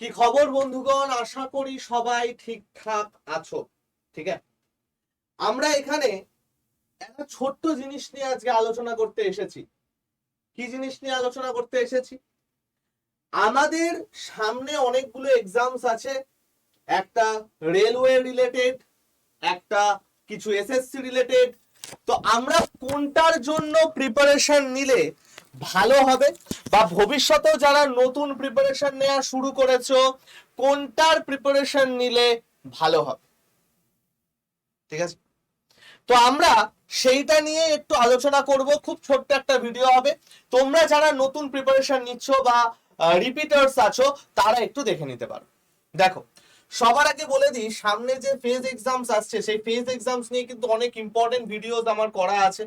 কি খবর বন্ধুগণ? আশা করি সবাই ঠিকঠাক আছো। ঠিক আছে, আমরা এখানে একটা ছোট্ট জিনিস নিয়ে আজকে আলোচনা করতে এসেছি। কি জিনিস নিয়ে আলোচনা করতে এসেছি? আমাদের সামনে অনেকগুলো এক্সামস আছে। একটা রেলওয়ে রিলেটেড, একটা কিছু এসএসসি রিলেটেড। তো আমরা কোনটার জন্য প্রিপারেশন নিলে ভালো হবে, বা ভবিষ্যতেও যারা নতুন প্রিপারেশন নেওয়া শুরু করেছো কোনটার প্রিপারেশন নিলে ভালো হবে, ঠিক আছে? তো আমরা সেইটা নিয়ে একটু আলোচনা করব। খুব ছোট্ট একটা ভিডিও হবে। তোমরা যারা নতুন প্রিপারেশন নিচ্ছ বা রিপিটার্স আছো তারা একটু দেখে নিতে পারো। দেখো, সবার আগে বলে দিই, সামনে যে ফেজ এক্সামস আসছে সেই ফেজ এক্সামস নিয়ে কিন্তু অনেক ইম্পর্টেন্ট ভিডিওস আমার করা আছে।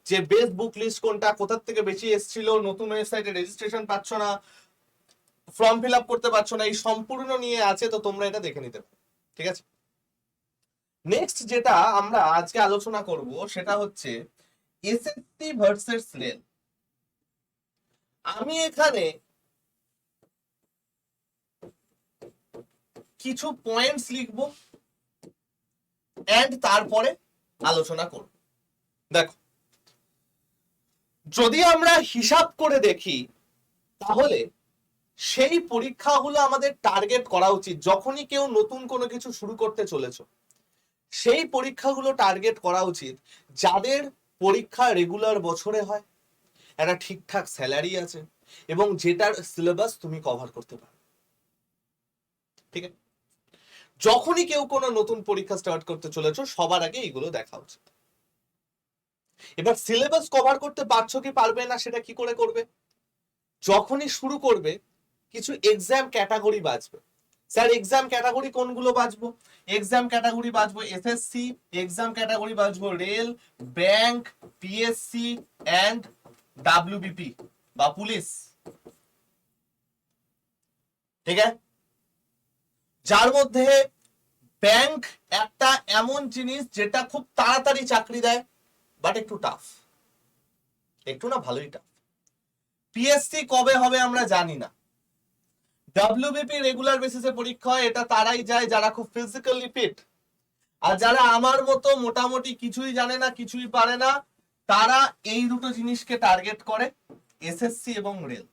যে বেস্ট বুক লিস্ট কোনটা, কোথার থেকে বেশি এসেছিল, নতুন ওয়েবসাইটে রেজিস্ট্রেশন পাচ্ছ না, ফর্ম ফিল আপ করতে পারছো না, এই সম্পূর্ণ নিয়ে আছে। তো তোমরা এটা দেখে নিতে পারো, ঠিক আছে? নেক্সট যেটা আমরা আজকে আলোচনা করব সেটা হচ্ছে এসএসসি ভার্সেস রেল। আমি এখানে কিছু পয়েন্টস লিখব এন্ড তারপরে আলোচনা করব। দেখো, যদি আমরা হিসাব করে দেখি তাহলে সেই পরীক্ষাগুলো আমাদের টার্গেট করা উচিত। যখনই কেউ নতুন কোনো কিছু শুরু করতে চলেছো সেই পরীক্ষাগুলো টার্গেট করা উচিত যাদের পরীক্ষা রেগুলার বছরে হয়, একটা ঠিকঠাক স্যালারি আছে এবং যেটার সিলেবাস তুমি কভার করতে পারো, ঠিক আছে? যখনই কেউ কোনো নতুন পরীক্ষা স্টার্ট করতে চলেছো সবার আগে এইগুলো দেখা উচিত। এবার সিলেবাস কভার করতে পারছো কি পারবে না সেটা কি করে করবে? যখনই শুরু করবে কিছু এক্সাম ক্যাটাগরি বাঁচবে। স্যার এক্সাম ক্যাটাগরি কোনগুলো বাঁচবো? এক্সাম ক্যাটাগরি বাঁচবো এসএসসি, এক্সাম ক্যাটাগরি বাঁচবো rail, bank, PSC and WBP বা পুলিশ, ঠিক আছে? যার মধ্যে ব্যাংক একটা এমন জিনিস যেটা খুব তাড়াতাড়ি চাকরি দেয়, বাট একটু টাফ, একটু না ভালোই টাফ। পিএসসি কবে হবে আমরা জানি না। ডাব্লিউবিপি রেগুলার বেসিসে পরীক্ষা হয়, এটা তারাই যায় যারা খুব ফিজিক্যালি ফিট। আর যারা আমার মতো মোটামুটি কিছুই জানে না, কিছুই পারে না, তারা এই দুটো জিনিসকে টার্গেট করে, এসএসসি এবং রেল।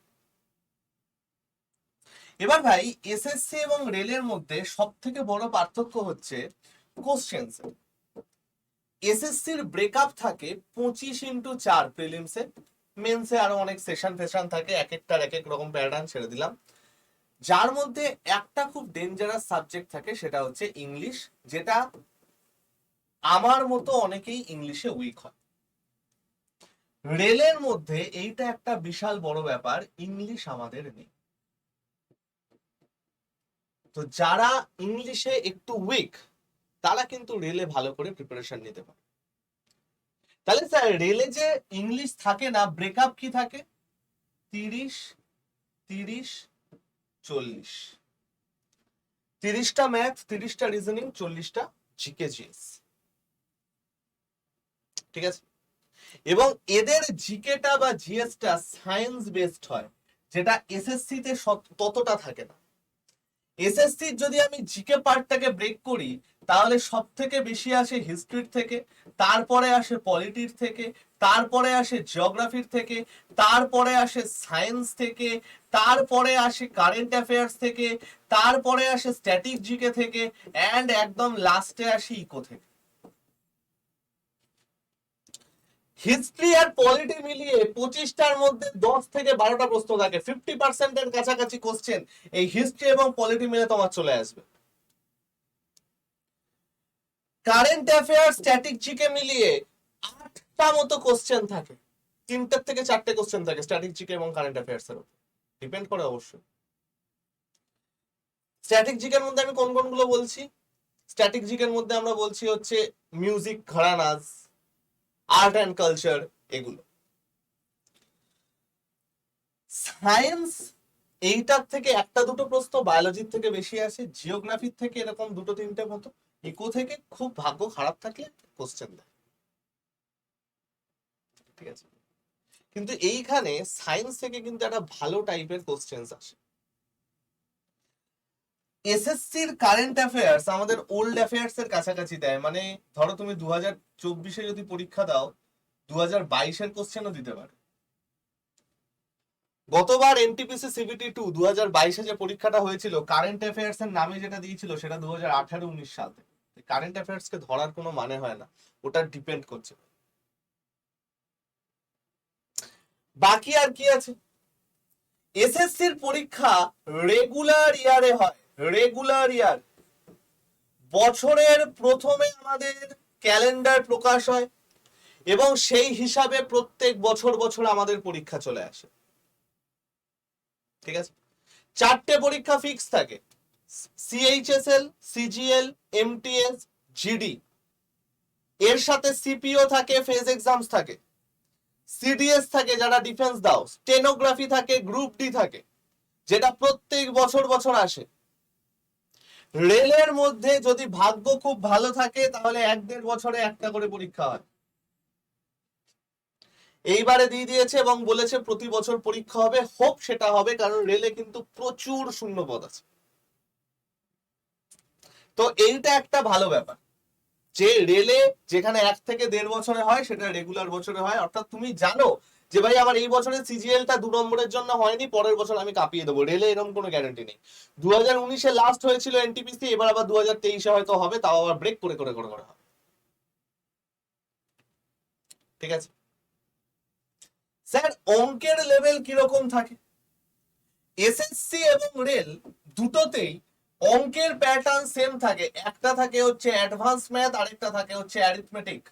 এবার ভাই, এসএসসি এবং রেলের মধ্যে সব থেকে বড় পার্থক্য হচ্ছে কোশ্চেন্স। এসএসসির ব্রেকআপ থাকে 25x4 প্রিলিমসে, মেন্সে আরো অনেক সেশন ফেশন থাকে, এক একটার এক এক রকম প্যাটার্ন ছেড়ে দিলাম। যার মধ্যে একটা খুব ডেঞ্জারাস সাবজেক্ট থাকে, সেটা হচ্ছে ইংলিশ, যেটা আমার মতো অনেকেই ইংলিশে উইক হয়। রেলের মধ্যে এইটা একটা বিশাল বড় ব্যাপার, ইংলিশ আমাদের নেই। তো যারা ইংলিশে একটু উইক তারা কিন্তু রেলে ভালো করে প্রিপারেশন নিতে পারে। তাহলে স্যার রেলে যে ইংলিশ থাকে না, ব্রেকআপ কি থাকে? 30-30-40, 30টা ম্যাথ, 30টা রিজনিং, 40টা জিকে জিএস, ঠিক আছে? এবং এদের জিকেটা বা জিএসটা সায়েন্স বেসড হয়, যেটা এসএসসি তে ততটা থাকে না। এসএসসির যদি আমি জিকে পার্টটাকে ব্রেক করি তাহলে সব থেকে বেশি আসে হিস্ট্রির থেকে, তারপরে আসে পলিটির থেকে, তারপরে আসে জিওগ্রাফির থেকে, তারপরে আসে সায়েন্স থেকে, তারপরে আসে কারেন্ট অ্যাফেয়ার্স থেকে, তারপরে আসে স্ট্যাটিক জিকে থেকে, এন্ড একদম লাস্টে আসে ইকো থেকে। হিস্ট্রি আর পলিটি মিলিয়ে 25টার মধ্যে 10 থেকে 12টা প্রশ্ন থাকে, 50%-এর কাছাকাছি কোশ্চেন এই হিস্ট্রি এবং পলিটি মিলে তোমার চলে আসবে। কারেন্ট অ্যাফেয়ার স্ট্যাটিক জিকে মিলিয়ে 8টা মতো কোশ্চেন থাকে, 3টা থেকে 4টে কোশ্চেন থাকে স্ট্যাটিক জিকে এবং কারেন্ট অ্যাফেয়ার্স এর উপর, ডিপেন্ড করে অবশ্যই। স্ট্যাটিক জিকের মধ্যে আমি কোন কোনগুলো বলছি? স্ট্যাটিক জিকের মধ্যে আমরা বলছি হচ্ছে মিউজিক, ঘরানাজ, আর্ট অ্যান্ড কালচার, এগুলো। সায়েন্স এইটার থেকে একটা দুটো প্রশ্ন বায়োলজির থেকে বেশি আসে, জিওগ্রাফির থেকে এরকম দুটো তিনটে মতো, ইকো থেকে খুব ভাগ্য খারাপ থাকলে কোশ্চেন দেয়, ঠিক আছে? কিন্তু এইখানে সায়েন্স থেকে কিন্তু একটা ভালো টাইপের কোশ্চেন আসে। এসএসসির কারেন্ট অ্যাফেয়ার্স আমাদের ওল্ড অ্যাফেয়ার্স এর কাছাকাছি দেয়, মানে ধরো তুমি 2024-এ যদি পরীক্ষা দাও 2022-এর কোশ্চেনও দিতে পারে। গতবার এনটিপিসি সিবিটি 2 2022-এ যে পরীক্ষাটা হয়েছিল কারেন্ট অ্যাফেয়ার্স এর নামে যেটা দিয়েছিল সেটা 2018-19 সাল থেকে। কারেন্ট অ্যাফেয়ার্স কে ধরার কোনো মানে হয় না, ওটা ডিপেন্ড করছে। বাকি আর কি আছে, এসএসসির পরীক্ষা রেগুলার ইয়ারে হয়, রেগুলার ইয়ার। বছরের প্রথমে আমাদের ক্যালেন্ডার প্রকাশ হয় এবং সেই হিসাবে প্রত্যেক বছর বছর আমাদের পরীক্ষা চলে আসে। ঠিক আছে, 4টে পরীক্ষা ফিক্স থাকে, সিএইচএসএল, সিজিএল, এমটিএস, জিডি। এর সাথে সিপিও থাকে, ফেজ এক্সামস থাকে, সিডিএস থাকে যারা ডিফেন্স দাও, স্টেনোগ্রাফি থাকে, গ্রুপ ডি থাকে, যেটা প্রত্যেক বছর বছর আসে। রেলের মধ্যে যদি ভাগ্য খুব ভালো থাকে তাহলে 1-1.5 বছরে একটা করে পরীক্ষা হয়। এইবারে দিয়ে দিয়েছে এবং বলেছে প্রতি বছর পরীক্ষা হবে, হোপ সেটা হবে, কারণ রেলে কিন্তু প্রচুর শূন্যপদ আছে। তো এইটা একটা ভালো ব্যাপার যে রেলে যেখানে 1 থেকে 1.5 বছরে হয় সেটা রেগুলার বছরে হয়। অর্থাৎ তুমি জানো যে ভাই আমার এই বছরে সিজিএলটা 2 নম্বরের জন্য হয়নি, পরের বছর আমি কাঁপিয়ে দেবো। রেলে এরকম কোনো গ্যারান্টি নেই। 2019-এ লাস্ট হয়েছিল এনটিপিসি, এবার আবার 2023-এ হয়তো হবে, তাও আবার ব্রেক করে করে করে করে হবে। ঠিক আছে স্যার, অঙ্কের লেভেল কিরকম থাকে? এসএসসি এবং রেল দুটোতেই অঙ্কের প্যাটার্ন সেম থাকে। একটা থাকে হচ্ছে অ্যাডভান্স ম্যাথ, আরেকটা থাকে হচ্ছে অ্যারিথমেটিক।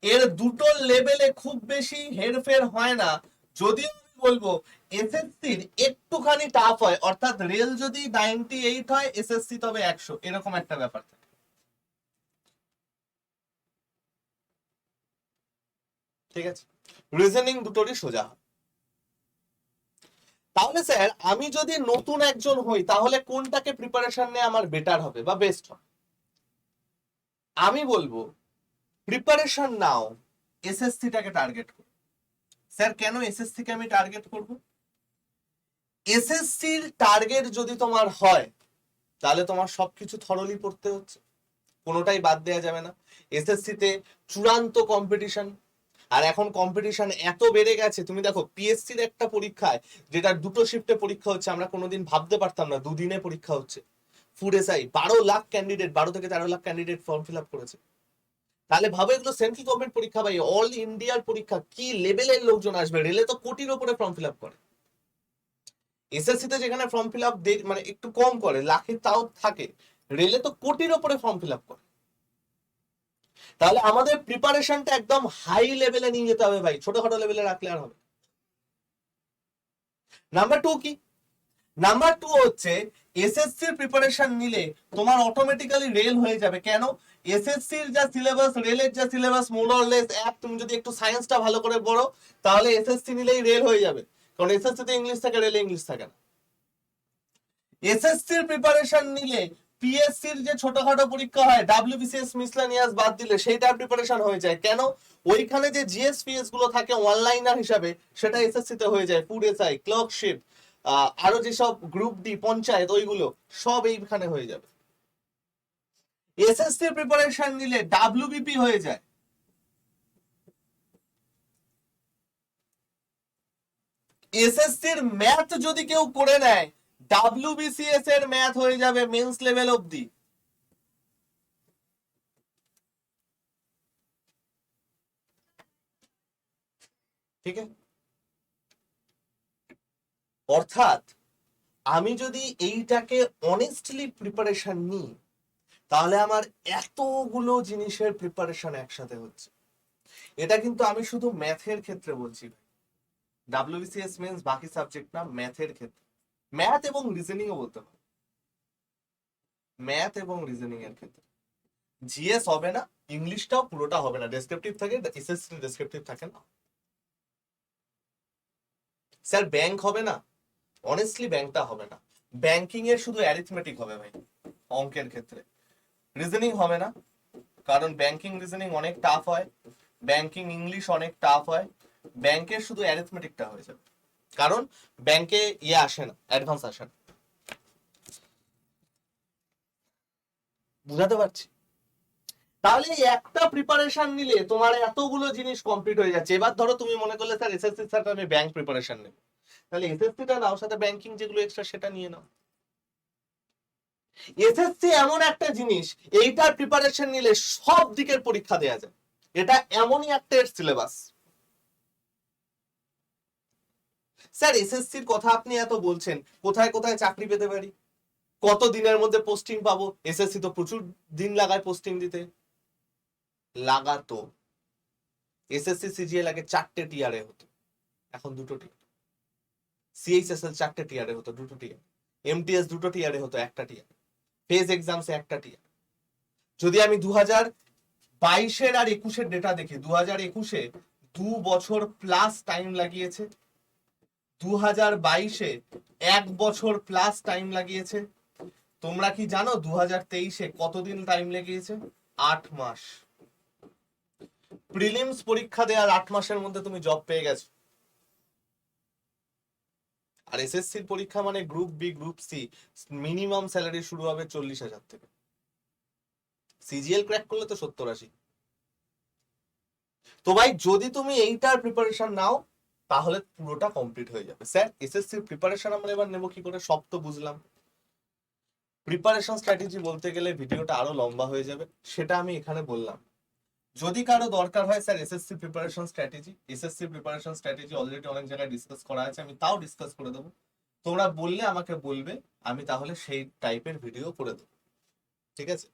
এর দুটো লেভেলে খুব বেশি হেরফের হয় না, যদিও আমি বলবো এসএসসির একটুখানি টাফ হয়। অর্থাৎ রেল যদি 98 হয়, এসএসসি তবে 100, এরকম একটা ব্যাপার থাকে। ঠিক আছে, রিজনিং দুটোরই সোজা হয়। তাহলে স্যার আমি যদি নতুন একজন হই তাহলে কোনটাকে প্রিপারেশন নিয়ে আমার বেটার হবে বা বেস্ট হবে? আমি বলবো প্রিপারেশন নাও, এসএসসিটাকে টার্গেট করো। স্যার কেন এসএসসি কে আমি টার্গেট করব? এসএসসির টার্গেট যদি তোমার হয় তাহলে তোমার সবকিছু থরলি পড়তে হচ্ছে, কোনোটাই বাদ দেওয়া যাবে না। এসএসসি তে চূড়ান্ত কম্পিটিশন, আর এখন কম্পিটিশন এত বেড়ে গেছে। তুমি দেখো পিএসসির একটা পরীক্ষায় যেটা 2টো শিফটে পরীক্ষা হচ্ছে, আমরা কোনোদিন ভাবতে পারতাম না 2 দিনে পরীক্ষা হচ্ছে। ফুড এসআই 12 লাখ ক্যান্ডিডেট, 12 থেকে 13 lakh candidate form fill up করেছে। তাহলে ভাবো এগুলো সেন্ট্রাল গভর্নমেন্ট পরীক্ষা ভাই, অল ইন্ডিয়ার পরীক্ষা, কি লেভেলের লোকজন আসবে। রেলে তো কোটির ওপরে ফর্ম ফিল আপ করে। এসএসসি তে যেখানে ফর্ম ফিল আপ মানে একটু কম করে, লাখে তাও থাকে, রেলে তো কোটির ওপরে ফর্ম ফিল আপ করে। তাহলে আমাদের প্রিপারেশনটা একদম হাই লেভেলে নিয়ে যেতে হবে ভাই, ছোটখাটো লেভেলে রাখলে আর হবে। নাম্বার 2 কি? নাম্বার 2 হচ্ছে এসএসসির প্রিপারেশন নিলে তোমার অটোমেটিক্যালি রেল হয়ে যাবে। কেন? এসএসসির যা সিলেবাস, রেলের যা সিলেবাস, মোর অর লেস এক। তুমি যদি একটু সায়েন্সটা ভালো করে পড়ো তাহলে এসএসসি নিলেই রেল হয়ে যাবে, কারণ এসএসসি তে ইংলিশ থাকে, রেলে ইংলিশ থাকে না। এসএসসির প্রিপারেশন নিলে পিএসসির যে ছোটখাটো পরীক্ষা হয়, ডাব্লিউবিসিএস মিসলেনিয়াস বাদ দিলে সেইটার প্রিপারেশন হয়ে যায়। কেন? ওইখানে যে জিএস পিএস গুলো থাকে অনলাইনার হিসাবে, সেটা এসএসসি তে হয়ে যায়। ফুড এসআই, ক্লার্কশিপ, আরো যেসব গ্রুপ ডি, পঞ্চায়েত, ওইগুলো সব এইখানে হয়ে যাবে। এসএসসির প্রিপারেশন নিলে ডাব্লিউবিপি হয়ে যায়। এসএসসির ম্যাথ যদি কেউ করে নেয়, ডাব্লিউবিসিএস এর ম্যাথ হয়ে যাবে মেন্স লেভেল অবধি। ঠিক আছে, অর্থাৎ আমি যদি এইটাকে অনেস্টলি প্রিপারেশন নিই তাহলে আমার এতগুলো জিনিসের প্রিপারেশন একসাথে হচ্ছে। এটা কিন্তু আমি শুধু ম্যাথের ক্ষেত্রে বলছি, ডাব্লিউবিসিএস মেন্স বাকি সাবজেক্ট না, ম্যাথের ক্ষেত্রে, ম্যাথ এবং রিজনিং ও বলতে পারো, ম্যাথ এবং রিজনিং এর ক্ষেত্রে। জিএস হবে না, ইংলিশটাও পুরোটা হবে না, ডেসক্রিপটিভ থাকে, এসএসসি ডেসক্রিপটিভ থাকে না। স্যার ব্যাংক হবে না, অনেস্টলি ব্যাংকটা হবে না। ব্যাংকিং এর শুধু অ্যারিথমেটিক হবে ভাই অঙ্কের ক্ষেত্রে, রিজনিং হবে না, কারণ ব্যাংকিং রিজনিং অনেক টাফ হয়, ব্যাংকিং ইংলিশ অনেক টাফ হয়। ব্যাংকের শুধু অ্যারিথমেটিকটা হয়ে যাবে, কারণ ব্যাংকে ইয়ে আসে না, অ্যাডভান্স আসে না। বুঝাতে পারছি? তাহলে এই একটা প্রিপারেশন নিলে তোমার এতগুলো জিনিস কমপ্লিট হয়ে যাচ্ছে। এবার ধরো তুমি মনে করলে স্যার এসএসসি স্যার আমি ব্যাংক প্রিপারেশন নেব, তাহলে এসএসসিটা নাও, সাথে ব্যাংকিং যেগুলো এক্সট্রা সেটা নিয়ে নাও। এসএসসি এমন একটা জিনিস, এইটার প্রিপারেশন নিলে সব দিকের পরীক্ষা দেয়া যায়। এটা এমনই একটা সিলেবাস। স্যার এসএসসির কথা আপনি এত বলছেন, কোথায় কোথায় চাকরি পেতে পারি, কত দিনের মধ্যে পোস্টিং পাবো? এসএসসি তো প্রচুর দিন লাগায় পোস্টিং দিতে। লাগাতো। এসএসসি সিজিএল আগে 4টে টিআরএ হতো, এখন 2টো টিআর। সিএইচএসএল 4টে টিআরএ হতো, 2টো টিআর। এমটিএস 2টো টিআরএ হতো, 1টা টিআর। ফেজ এক্সামসে 1টা টিআর। যদি আমি 2022-এর আর 21-এর ডেটা দেখি, 2021-এ 2 বছর প্লাস টাইম লাগিয়েছে, 2022-এ 1 বছর প্লাস টাইম লাগিয়েছে। তোমরা কি জানো 2023-এ কতদিন টাইম লেগেছে? 8 মাস। প্রিলিমস পরীক্ষা দেওয়ার 8 মাসের মধ্যে তুমি জব পেয়ে গেছো। আর এসএসসির পরীক্ষা মানে group B, group C, minimum salary শুরু হবে 40,000 থেকে। সিজিএল ক্র্যাক করলে তো 70-80। তো ভাই যদি তুমি এইটার প্রিপারেশন নাও তাহলে পুরোটা কমপ্লিট হয়ে যাবে। স্যার এসএসসির প্রিপারেশন আমরা এবার নেব কি করে? সব তো বুঝলাম। প্রিপারেশন স্ট্র্যাটেজি বলতে গেলে ভিডিওটা আরো লম্বা হয়ে যাবে, সেটা আমি এখানে বললাম। যদি কারো দরকার হয় sir SSC preparation strategy already অনেক জায়গায় ডিসকাস করা আছে, আমি তাও ডিসকাস করে দেবো। তোমরা বললে আমাকে বলবে, আমি তাহলে সেই টাইপের ভিডিও করে দেবো। ঠিক আছে?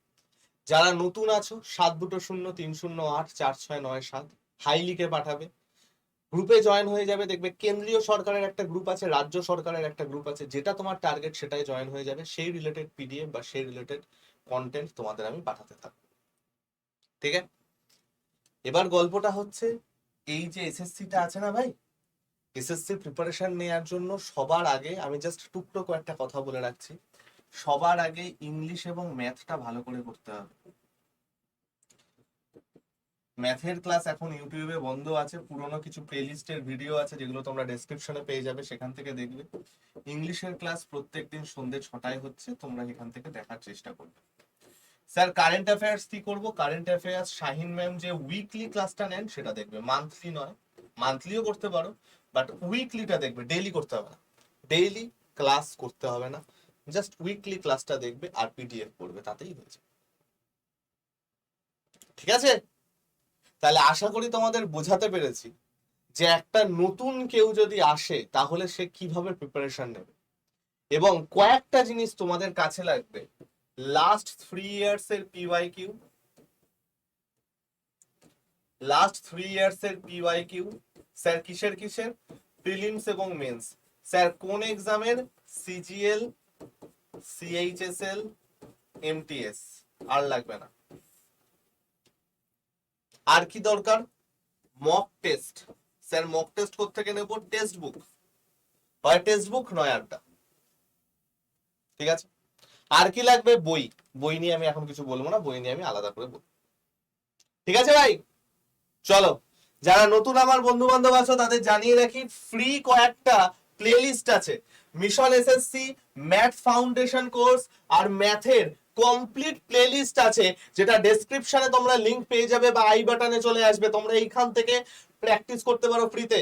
যারা নতুন আছো 7203084697 হাই লিখে পাঠাবে, গ্রুপে জয়েন হয়ে যাবে। দেখবে কেন্দ্রীয় সরকারের একটা গ্রুপ আছে, রাজ্য সরকারের একটা গ্রুপ আছে, যেটা তোমার টার্গেট সেটাই জয়েন হয়ে যাবে। সেই রিলেটেড পিডিএফ বা সেই রিলেটেড কন্টেন্ট তোমাদের আমি পাঠাতে থাকবো। ঠিক আছে? এবার গল্পটা হচ্ছে এই যে এসএসসিটা আছে না ভাই, এসএসসি প্রিপারেশন নেওয়ার জন্য সবার আগে আমি জাস্ট টুকটো একটা কথা বলে রাখছি, সবার আগে ইংলিশ এবং ম্যাথটা ভালো করে করতে হবে। ম্যাথের ক্লাস এখন ইউটিউবে বন্ধ আছে, পুরনো কিছু প্লেলিস্টের ভিডিও আছে যেগুলো তোমরা ডেসক্রিপশনে পেয়ে যাবে, সেখান থেকে দেখবে। ইংলিশের ক্লাস প্রত্যেকদিন সন্ধ্যে 6টায় হচ্ছে, তোমরা এখান থেকে দেখার চেষ্টা করবে। স্যার কারেন্ট অ্যাফেয়ার্স কি করবো? কারেন্ট অ্যাফেয়ার্স শাহিন ম্যাম যে উইকলি ক্লাসটা নেন সেটা দেখবে, মান্থলি নয়, মান্থলিও করতে পারো, বাট উইকলিটা দেখবে, ডেইলি করতে হবে না, ডেইলি ক্লাস করতে হবে না, জাস্ট উইকলি ক্লাসটা দেখবে আর পিডিএফ পড়বে, তাতেই হয়েছে। ঠিক আছে? তাহলে আশা করি তোমাদের বোঝাতে পেরেছি যে একটা নতুন কেউ যদি আসে তাহলে সে কিভাবে প্রিপারেশন নেবে, এবং কয়েকটা জিনিস তোমাদের কাছে লাগবে। লাস্ট 3 ইয়ার্স এর পিওয়াইকিউ, লাস্ট 3 ইয়ার্স এর পিওয়াইকিউ। স্যার কিসের কিসের? প্রিলিমস এবং মেন্স। স্যার কোন এক্সামের? CGL, CHSL, MTS. আর লাগবে না। আর কি দরকার? Mock test. Sir mock test কোত্থেকে নেব? টেক্সট বুক, হয় টেক্সট বুক নয় আড্ডা। ঠিক আছে? আর কি লাগবে? বই। বই নিয়ে আমি এখন কিছু বলবো না, বই নিয়ে আমি আলাদা করে বলবো। ঠিক আছে ভাই? চলো, যারা নতুন আমার বন্ধু বান্ধব আছো তাদের জানিয়ে রাখি, ফ্রি কয়েকটা প্লেলিস্ট আছে। Mission SSC math foundation course আর ম্যাথের কমপ্লিট প্লেলিস্ট আছে, যেটা ডেসক্রিপশনে তোমরা লিংক পেয়ে যাবে বা আই বাটনে চলে আসবে, তোমরা এইখান থেকে প্র্যাকটিস করতে পারো ফ্রিতে।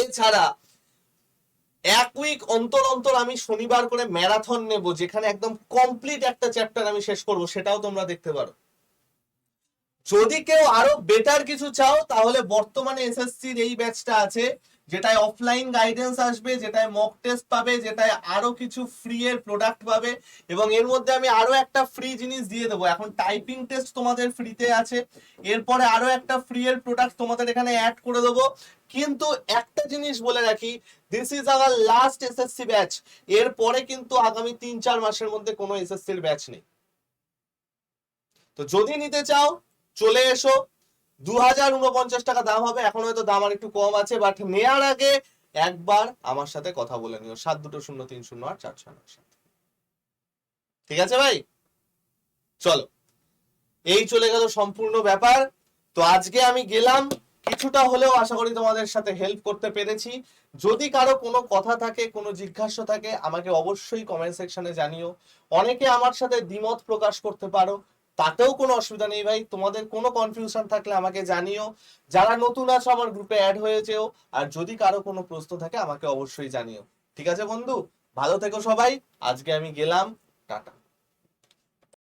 এছাড়া 1 উইক অন্তর অন্তর আমি শনিবার করে ম্যারাথন নেব, যেখানে একদম কমপ্লিট একটা চ্যাপ্টার আমি শেষ করব, সেটাও তোমরা দেখতে পারো। যদি কেউ আরো বেটার কিছু চাও তাহলে বর্তমানে এসএসসির এই ব্যাচটা আছে, যেটায় অফলাইন গাইডেন্স আসবে, যেটায় মক টেস্ট পাবে, যেটায় আরো কিছু ফ্রি এর প্রোডাক্ট পাবে, এবং এর মধ্যে আমি আরো একটা ফ্রি জিনিস দিয়ে দেবো। এখন টাইপিং টেস্ট তোমাদের ফ্রিতে আছে, এরপরে আরো একটা ফ্রি এর প্রোডাক্ট তোমাদের এখানে অ্যাড করে দেবো। কিন্তু একটা জিনিস বলে রাখি, this is our last SSC batch. এরপরে কিন্তু আগামী 3-4 মাসের মধ্যে কোনো এসএসসির ব্যাচ নেই। তো যদি নিতে চাও চলে এসো। 2049 টাকা দাম হবে, এখন হয়তো দাম আর একটু কম আছে, বাট নেয়ার আগে একবার আমার সাথে কথা বলে নিও 7203084697। ঠিক আছে ভাই? চলো, এই চলে গেল সম্পূর্ণ ব্যাপার। তো আজকে আমি গেলাম কিছুটা হলেও আশা করি তোমাদের সাথে হেল্প করতে পেরেছি। যদি কারো কোনো কথা থাকে, কোনো জিজ্ঞাসা থাকে, আমাকে অবশ্যই কমেন্ট সেকশনে জানিও। অনেকে আমার সাথে দ্বিমত প্রকাশ করতে পারো, তাতেও কোনো অসুবিধা নেই ভাই। তোমাদের কোনো কনফিউশন থাকলে আমাকে জানিও। যারা নতুন আছো আমার গ্রুপে অ্যাড হয়ে যেও। আর যদি কারো কোনো প্রশ্ন থাকে আমাকে অবশ্যই জানিও। ঠিক আছে বন্ধু, ভালো থেকো সবাই। আজকে আমি গেলাম, টাটা।